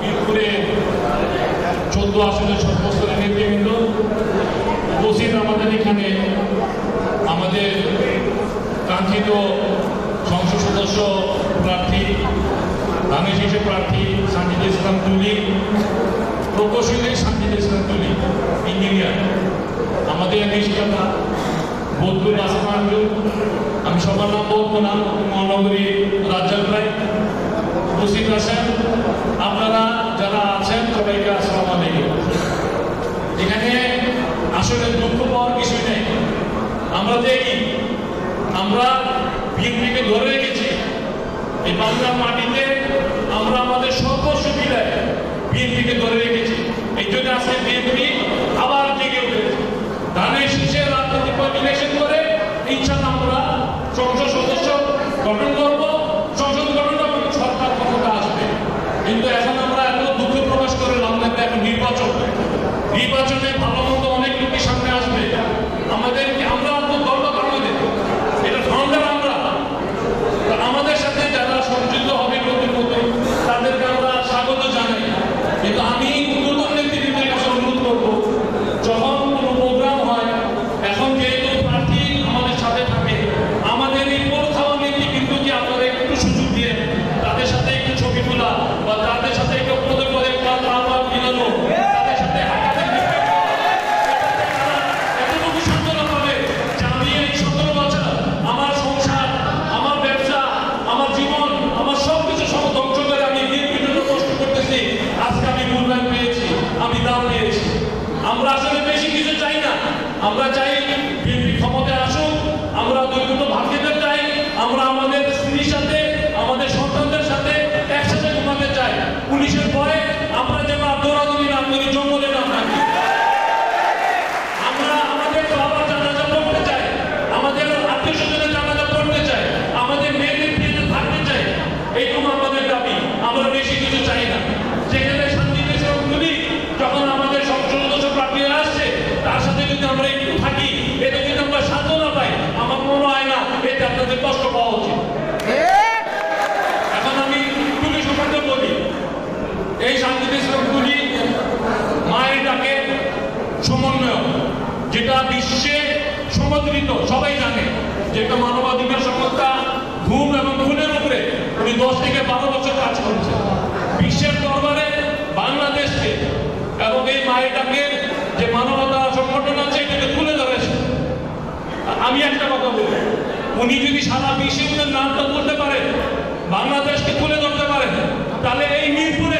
মিরপুরে 14 আসনের সমস্ত নেতৃবৃন্দ উপস্থিত, আমাদের এখানে আমাদের কাঙ্ক্ষিত সংসদ সদস্য প্রার্থী, বাংলাদেশ প্রার্থী সানজিদা ইসলাম তুলি, প্রকৌশলী সানজিদা ইসলাম তুলি, ইঞ্জিনিয়ার, আমাদের নিষ্কাতা বদরুল আসমান, আমি সবার নাম বলবো না, মহানগরী রাজ্জাক ভাই উপস্থিত আছেন। আপনারা যারা আছেন সবাইকে আসসালামু আলাইকুম। এখানে আসলে দুঃখ পাওয়ার কিছু নেই। আমরা দেখি আমরা বিএনপিকে ধরে রেখেছি এই বাংলার মাটিতে, আমরা আমাদের সর্বস্ব বিদায় বিএনপিকে ধরে রেখেছি। এই জন্য আজকে বিএনপি আবার জেগে উঠেছে। ধানের শীষে রাজনৈতিক ইলেকশন করে ইনশাআল্লাহ আমরা সংসদ সদস্য গঠন করব, সংসদ গঠন এবং সরকার ক্ষমতা আসবে। কিন্তু এখন আমরা এত দুঃখ প্রকাশ করে লাভ নেই। এখন নির্বাচনে ভালো মন্দ অনেক লোকের সামনে আসবে। আমাদেরকে আমরা তো দলগত আমাদের এটা ফাউন্ডার আমরা, আমাদের সাথে যারা সংযুক্ত হবে নতুন নতুন তাদেরকে আমরা স্বাগত জানাই। কিন্তু আমি নতুন নেতৃত্বের কাছে অনুরোধ করবো, যখন কোনো প্রোগ্রাম হয়, এখন যেহেতু প্রার্থী আমাদের সাথে থাকে, আমাদের এই পোল খাওয়া নীতি কিন্তু কি আপনারা একটু সুযোগ দিয়ে তাদের সাথে একটু ছবি তোলা বা তাদের সাথে একটু পদে পদে মিলানো, তাদের সাথে এতটুকু সান্ত্বনা পাবে যে আমি এই 17 বছর আমার সংসার, আমার ব্যবসা, আমার জীবন, আমার সবকিছু ধ্বংস করে আমি বিএনপির জন্য কষ্ট করতেছি। আজকে আমি মূল্যায়ন পেয়েছি, আমি দাম পেয়েছি। আমরা আসলে বেশি কিছু চাই না। আমরা চাই বিএনপি ক্ষমতায় আসুক, আমরা দুটো ভাত খেতে চাই, আমরা আমাদের স্ত্রীর সাথে, আমাদের সন্তানদের সাথে একসাথে ঘুমাতে চাই। পুলিশের পরে আমরা যেন দৌড়াদৌড়ি না করি, জঙ্গলে না থাকি। আমরা আমাদের বাবার জানাজা পড়তে চাই, আমাদের আত্মীয় স্বজনের জানাজা পড়তে চাই, আমাদের মেয়েদের বিয়েতে থাকতে চাই। এইটুকু আমাদের দাবি, আমরা বেশি কিছু চাই না। যেখানে শান্তি দেশে তুলি, যখন আমাদের সংসদ সদস্য প্রার্থী আসছে তার সাথে যদি আমরা একটু থাকি, এতে যদি আমরা সান্ত্বনা পাই, আমার মনে হয় না এতে আপনাদের কষ্ট পাওয়া উচিত। এখন আমি পুলিশ সম্পর্কে বলি, এই শান্তিতে ইসলাম তুলি মায়ের ডাকে সমন্বয়, যেটা বিশ্বে সমর্থিত, সবাই জানে, যেটা মানবাধিকার সংস্থা ঘুম এবং খুনের উপরে উনি 10 থেকে 12 বছর কাজ করছে বিশ্বের দরবারে বাংলাদেশকে, এবং এই মায়ের ডাকে যে মানবতা সংগঠন আছে এটাকে তুলে ধরেছে। আমি একটা কথা বলি, উনি যদি সারা বিশ্বে নামটা বলতে পারেন, বাংলাদেশকে তুলে ধরতে পারেন, তাহলে এই মিরপুর